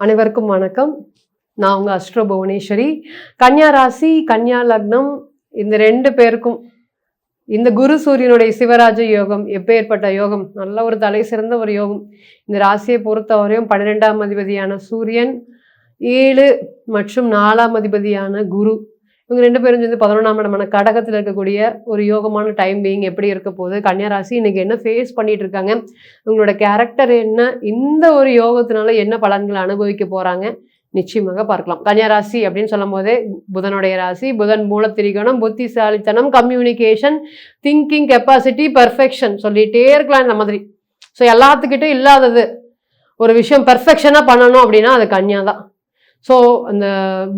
அனைவருக்கும் வணக்கம். நான் உங்க அஸ்ட்ரோ புவனேஸ்வரி. கன்னியா ராசி, கன்னியா லக்னம், இந்த 2 பேருக்கும் இந்த குரு சூரியனுடைய சிவராஜ யோகம் எப்பேற்பட்ட யோகம்! நல்ல ஒரு தலை சிறந்த ஒரு யோகம். இந்த ராசியை பொறுத்தவரையும் 12ஆம் அதிபதியான சூரியன், 7 மற்றும் 4ஆம் அதிபதியான குரு, இவங்க 2 பேரும் சேர்ந்து 11ஆம் இடமான கடகத்தில் இருக்கக்கூடிய ஒரு யோகமான டைம் பீயிங் எப்படி இருக்க போகுது, கன்னியா ராசி இன்னைக்கு என்ன ஃபேஸ் பண்ணிட்டு இருக்காங்க, உங்களோட கேரக்டர் என்ன, இந்த ஒரு யோகத்தினால என்ன பலன்களை அனுபவிக்க போறாங்க, நிச்சயமாக பார்க்கலாம். கன்னியா ராசி அப்படின்னு சொல்லும் போதே புதனுடைய ராசி. புதன் மூலத்திரிகோணம், புத்திசாலித்தனம், கம்யூனிகேஷன், திங்கிங் கெப்பாசிட்டி, பெர்ஃபெக்ஷன் சொல்லிட்டே இருக்கலாம் இந்த மாதிரி. ஸோ எல்லாத்துக்கிட்டும் இல்லாதது ஒரு விஷயம் பெர்ஃபெக்ஷனாக பண்ணணும் அப்படின்னா அது கன்னியா தான். ஸோ அந்த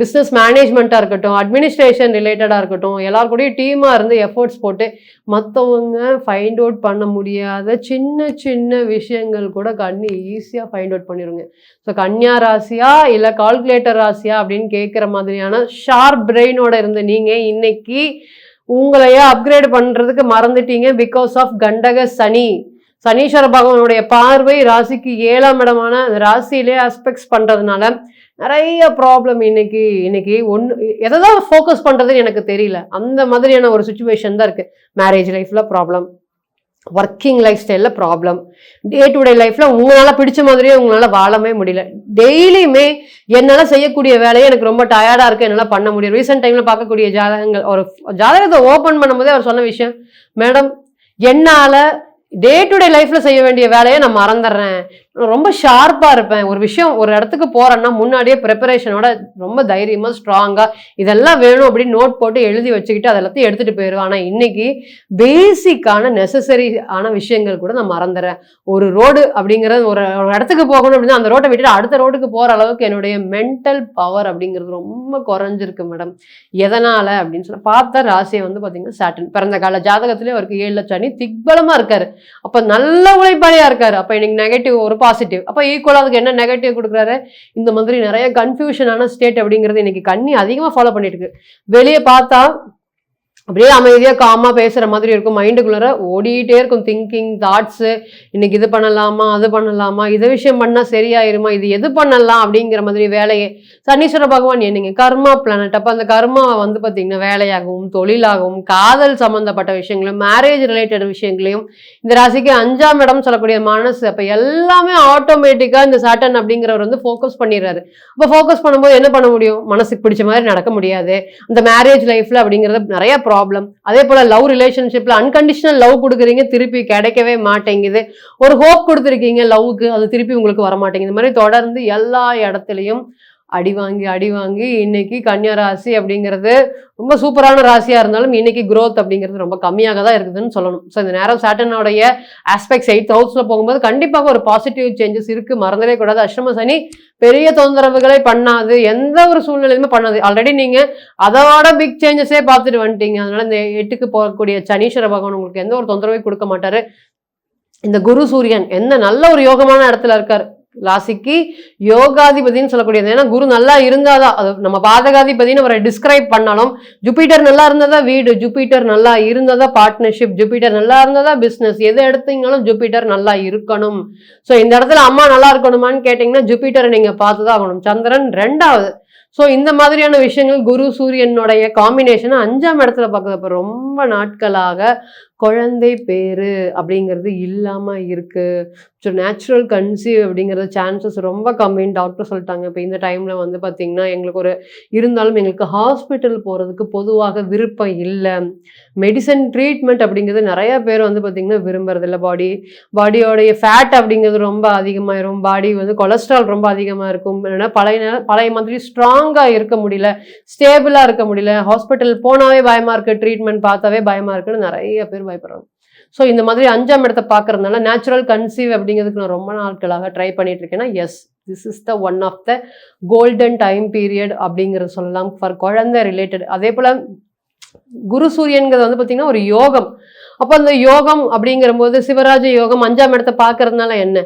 பிஸ்னஸ் மேனேஜ்மெண்ட்டாக இருக்கட்டும், அட்மினிஸ்ட்ரேஷன் ரிலேட்டடாக இருக்கட்டும், எல்லாருக்கூடயும் டீமாக இருந்து எஃபர்ட்ஸ் போட்டு மற்றவங்க ஃபைண்ட் அவுட் பண்ண முடியாத சின்ன சின்ன விஷயங்கள் கூட கண்ணி ஈஸியாக ஃபைண்ட் அவுட் பண்ணிடுங்க. ஸோ கன்னியா ராசியா இல்லை கால்குலேட்டர் ராசியா அப்படின்னு கேட்குற மாதிரியான ஷார்ப் பிரெயினோட இருந்த நீங்கள் இன்னைக்கு உங்களையே அப்கிரேட் பண்ணுறதுக்கு மறந்துட்டீங்க. பிகாஸ் ஆஃப் கண்டக சனி, சனீஸ்வர பகவானுடைய பார்வை ராசிக்கு 7ஆம் இடமான ராசியிலே ஆஸ்பெக்ட்ஸ் பண்ணுறதுனால நிறைய ப்ராப்ளம் இன்னைக்கு எதைதான் ஃபோக்கஸ் பண்ணுறதுன்னு எனக்கு தெரியல. அந்த மாதிரியான ஒரு சுச்சுவேஷன் தான் இருக்குது. மேரேஜ் லைஃப்பில் ப்ராப்ளம், ஒர்க்கிங் லைஃப் ஸ்டைலில் ப்ராப்ளம், டே டு டே லைஃப்பில் உங்களால் பிடிச்ச மாதிரியே உங்களால் வாழவே முடியல. டெய்லியுமே என்னால் செய்யக்கூடிய வேலையை எனக்கு ரொம்ப டயர்டாக இருக்குது, என்னால் பண்ண முடியும். ரீசெண்ட் டைமில் பார்க்கக்கூடிய ஜாதகங்கள், ஒரு ஜாதகத்தை ஓப்பன் பண்ணும்போதே அவர் சொன்ன விஷயம், மேடம் என்னால் டே டு டே லைஃப்ல செய்ய வேண்டிய வேலையை நான் மறந்துடுறேன், ரொம்ப ஷார்ப்பா இருப்பேன், ஒரு விஷயம் ஒரு இடத்துக்கு போறேன்னா முன்னாடியே ப்ரிப்பரேஷனோட ரொம்ப தைரியமா ஸ்ட்ராங்கா இதெல்லாம் வேணும் அப்படின்னு நோட் போட்டு எழுதி வச்சுக்கிட்டு அதெல்லாத்தையும் எடுத்துட்டு போயிடுவேன். ஆனா இன்னைக்கு பேசிக்கான நெசசரி ஆன விஷயங்கள் கூட நான் மறந்துடுறேன். ஒரு ரோடு அப்படிங்கிறது ஒரு இடத்துக்கு போகணும் அப்படின்னா அந்த ரோட்டை விட்டுட்டு அடுத்த ரோடுக்கு போற அளவுக்கு என்னுடைய மென்டல் பவர் அப்படிங்கிறது ரொம்ப குறைஞ்சிருக்கு மேடம். எதனால அப்படின்னு சொல்ல பார்த்தா ராசியை வந்து பாத்தீங்கன்னா சாட்டன் பிறந்த கால ஜாதகத்திலே அவருக்கு 7 சனி திக்பலமா இருக்காரு. அப்ப நல்ல உழைப்பாளியா இருக்காரு. அப்ப இன்னைக்கு நெகட்டிவ் ஒரு பாசிட்டிவ், அப்ப ஈக்குவலா அதுக்கு என்ன நெகட்டிவ் கொடுக்குறாரு. இந்த மாதிரி நிறைய கன்ஃபியூஷனான ஸ்டேட் அப்படிங்கிறது இன்னைக்கு கன்னி அதிகமா ஃபாலோ பண்ணிட்டு இருக்கு. வெளியே பார்த்தா அப்படியே அமைதியா காமா பேசுற மாதிரி இருக்கும், மைண்டுக்குள்ளார ஓடிட்டே இருக்கும் திங்கிங் தாட்ஸு. இன்னைக்கு இது பண்ணலாமா, அது பண்ணலாமா, இது விஷயம் பண்ணா சரியாயிருமா, இது எது பண்ணலாம் அப்படிங்கிற மாதிரி வேலையே. சனீஸ்வர பகவான் என்னங்க கர்மா பிளானட். அப்ப அந்த கர்மா வந்து பாத்தீங்கன்னா வேலையாகவும் தொழிலாகவும் காதல் சம்பந்தப்பட்ட விஷயங்களையும் மேரேஜ் ரிலேட்டட் விஷயங்களையும் இந்த ராசிக்கு 5ஆம் இடம் சொல்லக்கூடிய மனசு. அப்ப எல்லாமே ஆட்டோமேட்டிக்கா இந்த சாட்டன் அப்படிங்கிறவர் வந்து ஃபோக்கஸ் பண்ணிடுறாரு. அப்ப ஃபோக்கஸ் பண்ணும்போது என்ன பண்ண முடியும், மனசுக்கு பிடிச்ச மாதிரி நடக்க முடியாது. அந்த மேரேஜ் லைஃப்ல அப்படிங்கிறது நிறைய ப்ராப்ளம். அதே போல லவ் ரிலேஷன்ஷிப்ல அன்கண்டிஷனல் லவ் கொடுக்குறீங்க, திருப்பி கிடைக்கவே மாட்டேங்குது. ஒரு ஹோப் கொடுத்துருக்கீங்க லவ்வுக்கு, அது திருப்பி உங்களுக்கு வர மாட்டேங்குது. இந்த மாதிரி தொடர்ந்து எல்லா இடத்துலையும் அடி வாங்கி இன்னைக்கு கன்னியா ராசி அப்படிங்கிறது ரொம்ப சூப்பரான ராசியா இருந்தாலும் இன்னைக்கு growth அப்படிங்கிறது ரொம்ப கம்மியாக தான் இருக்குதுன்னு சொல்லணும். ஸோ இந்த நேரம் சாட்டனுடைய ஆஸ்பெக்ட்ஸ் 8th ஹவுஸ்ல போகும்போது கண்டிப்பாக ஒரு பாசிட்டிவ் சேஞ்சஸ் இருக்கு, மறந்துடவே கூடாது. அஷ்டம சனி பெரிய தொந்தரவுகளை பண்ணாது, எந்த ஒரு சூழ்நிலையுமே பண்ணாது. ஆல்ரெடி நீங்க அதோட பிக் சேஞ்சஸே பார்த்துட்டு வந்துட்டீங்க. அதனால இந்த 8க்கு போகக்கூடிய சனீஸ்வர பகவான் உங்களுக்கு எந்த ஒரு தொந்தரவையும் கொடுக்க மாட்டாரு. இந்த குரு சூரியன் என்ன நல்ல ஒரு யோகமான இடத்துல இருக்காரு. ராசிக்கு யோகாதிபதினு சொல்லக்கூடியது. ஏன்னா குரு நல்லா இருந்தாதான், அது நம்ம பாதகாதிபதினு அவரை டிஸ்கிரைப் பண்ணாலும், ஜூபிட்டர் நல்லா இருந்ததா வீடு, ஜூபிட்டர் நல்லா இருந்ததா பார்ட்னர்ஷிப், ஜூபிட்டர் நல்லா இருந்ததா பிசினஸ், எதை எடுத்தீங்களும் ஜூபிட்டர் நல்லா இருக்கணும். ஸோ இந்த இடத்துல அம்மா நல்லா இருக்கணுமான்னு கேட்டீங்கன்னா ஜூபிட்டரை நீங்க பார்த்துதான் ஆகணும். சந்திரன் 2வது. ஸோ இந்த மாதிரியான விஷயங்கள் குரு சூரியனுடைய காம்பினேஷன் 5ஆம் இடத்துல பார்க்குறப்ப ரொம்ப நாட்களாக குழந்தை பேரு அப்படிங்கிறது இல்லாம இருக்கு. ஸோ நேச்சுரல் கன்சீவ் அப்படிங்கிறது சான்சஸ் ரொம்ப கம்மின்னு டாக்டர் சொல்லிட்டாங்க. இப்போ இந்த டைம்ல வந்து பார்த்தீங்கன்னா எங்களுக்கு ஒரு இருந்தாலும் எங்களுக்கு ஹாஸ்பிட்டல் போறதுக்கு பொதுவாக விருப்பம் இல்லை. மெடிசன் ட்ரீட்மெண்ட் அப்படிங்கிறது நிறைய பேர் வந்து பார்த்தீங்கன்னா விரும்புறது இல்லை. பாடியோடைய ஃபேட் அப்படிங்கிறது ரொம்ப அதிகமாயிரும், பாடி வந்து கொலஸ்ட்ரால் ரொம்ப அதிகமாக இருக்கும். இல்லைன்னா பழைய மாதிரி ஸ்ட்ராங்காக இருக்க முடியல, ஸ்டேபிளாக இருக்க முடியல, ஹாஸ்பிட்டல் போனாவே பயமா இருக்கு, ட்ரீட்மெண்ட் பார்த்தாவே பயமா இருக்குன்னு நிறைய பேர் பயப்படுறாங்க. ஸோ இந்த மாதிரி 5ஆம் இடத்தை பார்க்கறதுனால நேச்சுரல் கன்சீவ் அப்படிங்கிறதுக்கு நான் ரொம்ப நாட்களாக ட்ரை பண்ணிட்டு இருக்கேன்னா yes, this is the one of the golden time period அப்படிங்கிறது சொல்லலாம் ஃபார் குழந்தை ரிலேட்டட். அதே போல் குரு சூரியன்கிறது வந்து பார்த்தீங்கன்னா ஒரு யோகம். அப்போ அந்த யோகம் அப்படிங்கிற போது சிவராஜ யோகம் 5ஆம் இடத்தை பார்க்கறதுனால என்ன,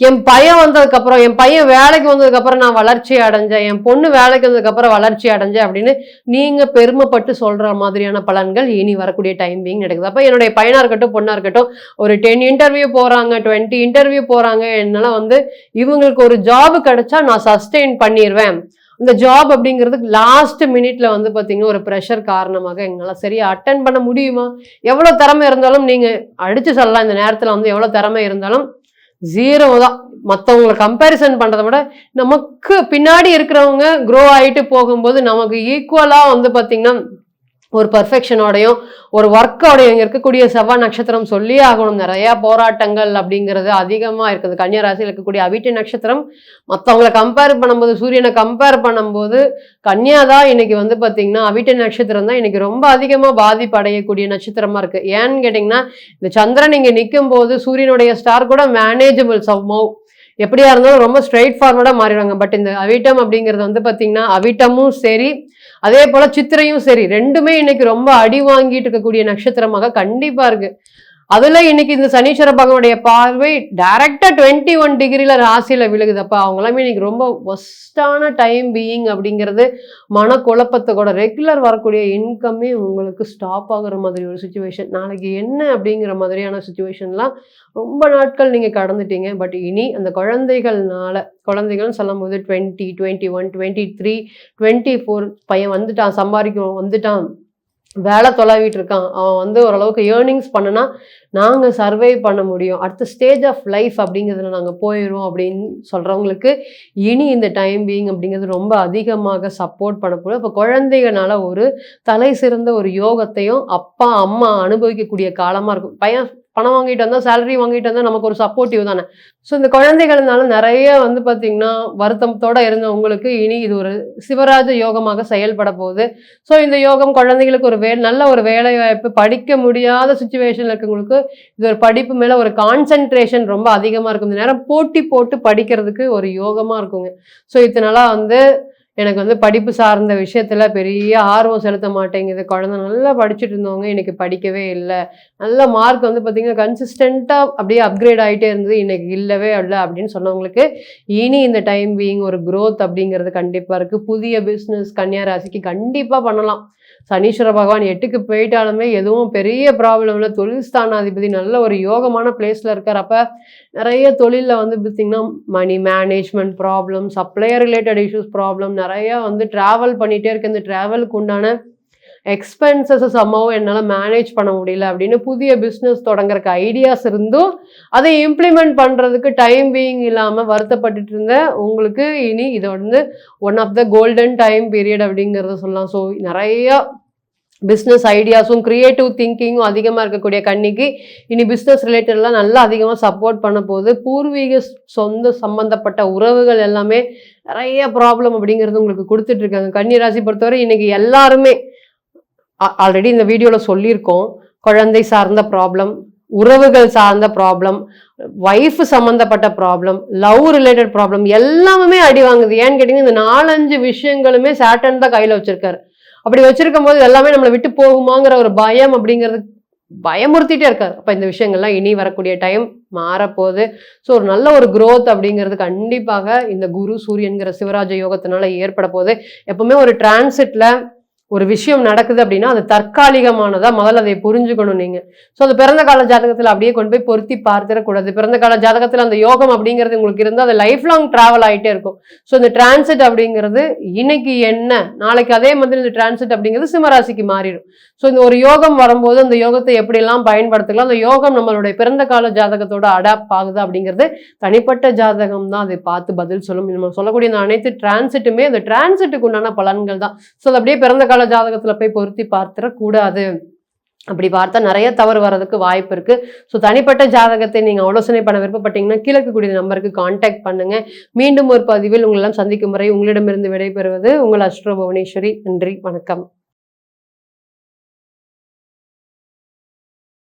என் பையன் வந்ததுக்கப்புறம், என் பையன் வேலைக்கு வந்ததுக்கப்புறம் நான் வளர்ச்சி அடைஞ்சேன், என் பொண்ணு வேலைக்கு வந்ததுக்கப்புறம் வளர்ச்சி அடைஞ்சேன் அப்படின்னு நீங்க பெருமைப்பட்டு சொல்ற மாதிரியான பலன்கள் இனி வரக்கூடிய டைம் பீயிங் நடக்குது. அப்போ என்னுடைய பையனா இருக்கட்டும் பொண்ணா இருக்கட்டும் ஒரு 10 இன்டர்வியூ போறாங்க, 20 இன்டர்வியூ போறாங்க, என்னால வந்து இவங்களுக்கு ஒரு ஜாப் கிடைச்சா நான் சஸ்டெயின் பண்ணிடுவேன். இந்த ஜாப் அப்படிங்கிறதுக்கு லாஸ்ட் மினிட்ல வந்து பார்த்தீங்கன்னா ஒரு ப்ரெஷர் காரணமாக எங்களால் சரியா அட்டன் பண்ண முடியுமா? எவ்வளோ திறமை இருந்தாலும் நீங்கள் அடிச்சு சொல்லலாம், இந்த நேரத்தில் வந்து எவ்வளோ திறமை இருந்தாலும் 0 தான். மற்றவங்களை கம்பேரிசன் பண்ணுறதை விட நமக்கு பின்னாடி இருக்கிறவங்க க்ரோ ஆகிட்டு போகும்போது நமக்கு ஈக்குவலாக வந்து பார்த்தீங்கன்னா ஒரு பர்ஃபெக்ஷனோடையும் ஒரு ஒர்க்கோடையும் இங்கே இருக்கக்கூடிய செவ்வாய் நட்சத்திரம் சொல்லி ஆகணும். நிறையா போராட்டங்கள் அப்படிங்கிறது அதிகமாக இருக்குது. கன்னியா ராசியில் இருக்கக்கூடிய அவிட்ட நட்சத்திரம் மற்றவங்களை கம்பேர் பண்ணும்போது, சூரியனை கம்பேர் பண்ணும்போது கன்னியா தான் இன்னைக்கு வந்து பார்த்தீங்கன்னா அவிட்ட நட்சத்திரம் தான் இன்னைக்கு ரொம்ப அதிகமாக பாதிப்பு அடையக்கூடிய நட்சத்திரமா இருக்கு. ஏன்னு கேட்டிங்கன்னா இந்த சந்திரன் இங்கே நிற்கும் போது சூரியனுடைய ஸ்டார் கூட மேனேஜபிள் சம்மவ் எப்படியா இருந்தாலும் ரொம்ப ஸ்ட்ரெயிட் ஃபார்வர்டாக மாறிடுவாங்க. பட் இந்த அவிட்டம் அப்படிங்கிறது வந்து பார்த்தீங்கன்னா அவிட்டமும் சரி அதே போல சித்திரையும் சரி ரெண்டுமே இன்னைக்கு ரொம்ப அடி வாங்கிட்டு இருக்கக்கூடிய நட்சத்திரமாக கண்டிப்பா இருக்கு. அதுல இன்னைக்கு இந்த சனீஸ்வர பகவானுடைய பார்வை டைரக்டா 21 டிகிரில ராசியில விழுகுதப்பா. அவங்க எல்லாமே இன்னைக்கு ரொம்ப ஒஸ்டான டைம் பீயிங் அப்படிங்கிறது மனக்குழப்பத்தை கூட ரெகுலர் வரக்கூடிய இன்கம்மே உங்களுக்கு ஸ்டாப் ஆகுற மாதிரி ஒரு சுச்சுவேஷன். நாளைக்கு என்ன அப்படிங்கிற மாதிரியான சுச்சுவேஷன்லாம் ரொம்ப நாட்கள் நீங்க கடந்துட்டீங்க. பட் இனி அந்த குழந்தைகள்னு சொல்லும் போது 20, 21, 23, 24 பையன் வந்துட்டான், சம்பாதிக்கும் வந்துட்டான், வேலை தொலைவிட்டு இருக்கான், அவன் வந்து ஓரளவுக்கு ஏர்னிங்ஸ் பண்ணனா நாங்கள் சர்வை பண்ண முடியும், அடுத்த ஸ்டேஜ் ஆஃப் லைஃப் அப்படிங்கிறதுல நாங்கள் போயிடுவோம் அப்படின்னு சொல்கிறவங்களுக்கு இனி இந்த டைம் பீயிங் அப்படிங்கிறது ரொம்ப அதிகமாக சப்போர்ட் பண்ண போகும். இப்போ குழந்தைகளால் ஒரு தலை சிறந்த ஒரு யோகத்தையும் அப்பா அம்மா அனுபவிக்கக்கூடிய காலமாக இருக்கும். பையன் பணம் வாங்கிட்டு வந்தால், சேலரி வாங்கிட்டு வந்தால் நமக்கு ஒரு சப்போர்ட்டிவ் தானே. ஸோ இந்த குழந்தைகள்னால நிறைய வந்து பார்த்திங்கன்னா வருத்தத்தோடு இருந்த உங்களுக்கு இனி இது ஒரு சிவராஜ யோகமாக செயல்பட போகுது. ஸோ இந்த யோகம் குழந்தைங்களுக்கு ஒரு நல்ல ஒரு வேலை வாய்ப்பு, படிக்க முடியாத சுச்சுவேஷனில் இருக்கவங்களுக்கு இது ஒரு படிப்பு மேலே ஒரு கான்சென்ட்ரேஷன் ரொம்ப அதிகமாக இருக்கும். இந்த நேரம் போட்டி போட்டு படிக்கிறதுக்கு ஒரு யோகமாக இருக்குங்க. ஸோ இதனால வந்து எனக்கு வந்து படிப்பு சார்ந்த விஷயத்துல பெரிய ஆர்வம் செலுத்த மாட்டேங்குது, குழந்தை நல்லா படிச்சுட்டு இருந்தவங்க இன்னைக்கு படிக்கவே இல்லை, நல்ல மார்க் வந்து பார்த்தீங்கன்னா கன்சிஸ்டண்ட்டாக அப்படியே அப்கிரேட் ஆகிட்டே இருந்தது, இன்னைக்கு இல்லவே இல்லை அப்படின்னு சொன்னவங்களுக்கு இனி இந்த டைம் பீயிங் ஒரு க்ரோத் அப்படிங்கிறது கண்டிப்பாக இருக்குது. புதிய பிஸ்னஸ் கன்னியா ராசிக்கு கண்டிப்பாக பண்ணலாம். சனீஸ்வர பகவான் 8க்கு போயிட்டாலுமே எதுவும் பெரிய ப்ராப்ளம் இல்லை. தொழில் ஸ்தானாதிபதி நல்ல ஒரு யோகமான பிளேஸில் இருக்கார். அப்போ நிறைய தொழிலில் வந்து பார்த்திங்கன்னா money management problem, supplier related issues problem, நிறையா வந்து ட்ராவல் பண்ணிகிட்டே இருக்கு. இந்த ட்ராவலுக்கு உண்டான எக்ஸ்பென்சஸஸ் அம்மாவும் என்னால் மேனேஜ் பண்ண முடியல அப்படின்னு புதிய பிஸ்னஸ் தொடங்குறக்கு ஐடியாஸ் இருந்தும் அதை இம்ப்ளிமெண்ட் பண்ணுறதுக்கு டைம் பீயிங் இல்லாமல் வருத்தப்பட்டுட்டு இருந்த உங்களுக்கு இனி இது வந்து one of the golden time period அப்படிங்கிறத சொல்லலாம். ஸோ நிறையா பிஸ்னஸ் ஐடியாஸும் க்ரியேட்டிவ் திங்கிங்கும் அதிகமாக இருக்கக்கூடிய கன்னிக்கு இனி பிஸ்னஸ் ரிலேட்டட்லாம் நல்லா அதிகமாக சப்போர்ட் பண்ண போகுது. பூர்வீக சொந்த சம்பந்தப்பட்ட உறவுகள் எல்லாமே நிறைய ப்ராப்ளம் அப்படிங்கிறது உங்களுக்கு கொடுத்துட்ருக்காங்க. கன்னி ராசி பொறுத்தவரை இன்னைக்கு எல்லாருமே ஆல்ரெடி இந்த வீடியோவில் சொல்லியிருக்கோம், குழந்தை சார்ந்த ப்ராப்ளம், உறவுகள் சார்ந்த ப்ராப்ளம், ஒய்ஃப் சம்மந்தப்பட்ட ப்ராப்ளம், லவ் ரிலேட்டட் ப்ராப்ளம் எல்லாமே அடி வாங்குது. ஏன்னு கேட்டிங்கன்னா இந்த 4-5 விஷயங்களுமே சாட்டர்ன் தான் கையில் வச்சுருக்காரு. அப்படி வச்சிருக்கும் போது எல்லாமே நம்மளை விட்டு போகுமாங்கிற ஒரு பயம் அப்படிங்கிறது பயமுறுத்திட்டே இருக்காரு. அப்போ இந்த விஷயங்கள்லாம் இனி வரக்கூடிய டைம் மாறப்போகுது. ஸோ ஒரு நல்ல ஒரு க்ரோத் அப்படிங்கிறது கண்டிப்பாக இந்த குரு சூரியன்கிற சிவராஜ யோகத்தினால ஏற்பட போகுது. எப்பவுமே ஒரு டிரான்சிட்ல ஒரு விஷயம் நடக்குது அப்படின்னா அது தற்காலிகமானதா முதல்ல அதை புரிஞ்சுக்கணும் நீங்க. ஸோ அது பிறந்த கால ஜாதகத்தில் அப்படியே கொண்டு போய் பொருத்தி பார்த்துடக்கூடாது. பிறந்த கால ஜாதகத்தில் அந்த யோகம் அப்படிங்கிறது உங்களுக்கு இருந்தால் அது லைஃப் லாங் டிராவல் ஆகிட்டே இருக்கும். ஸோ இந்த டிரான்சிட் அப்படிங்கிறது இன்னைக்கு என்ன நாளைக்கு அதே மாதிரி இந்த டிரான்சிட் அப்படிங்கிறது சிம்மராசிக்கு மாறிடும். ஸோ இந்த ஒரு யோகம் வரும்போது அந்த யோகத்தை எப்படிலாம் பயன்படுத்திக்கலாம், அந்த யோகம் நம்மளுடைய பிறந்த கால ஜாதகத்தோட அடாப்ட் ஆகுது அப்படிங்கிறது தனிப்பட்ட ஜாதகம் தான் அதை பார்த்து பதில் சொல்லும். நம்ம சொல்லக்கூடிய இந்த அனைத்து டிரான்சிட்டுமே அந்த டிரான்சிட்டுக்கு உண்டான பலன்கள் தான். ஸோ அது அப்படியே பிறந்த கால ஜாதகத்துல போய் பொருத்தி பார்த்துடக்கூடாது. அப்படி பார்த்தா நிறைய தவறு வர்றதுக்கு வாய்ப்பு இருக்கு. ஸோ தனிப்பட்ட ஜாதகத்தை நீங்க ஆலோசனை பண்ண விருப்பப்பட்டீங்கன்னா கீழே இருக்கக்கூடிய நம்பருக்கு கான்டாக்ட் பண்ணுங்க. மீண்டும் ஒரு பதிவில் உங்களெல்லாம் சந்திக்கும் வரை உங்களிடமிருந்து விடைபெறுவது உங்கள் அஸ்ட்ரோ புவனேஸ்வரி. நன்றி, வணக்கம்.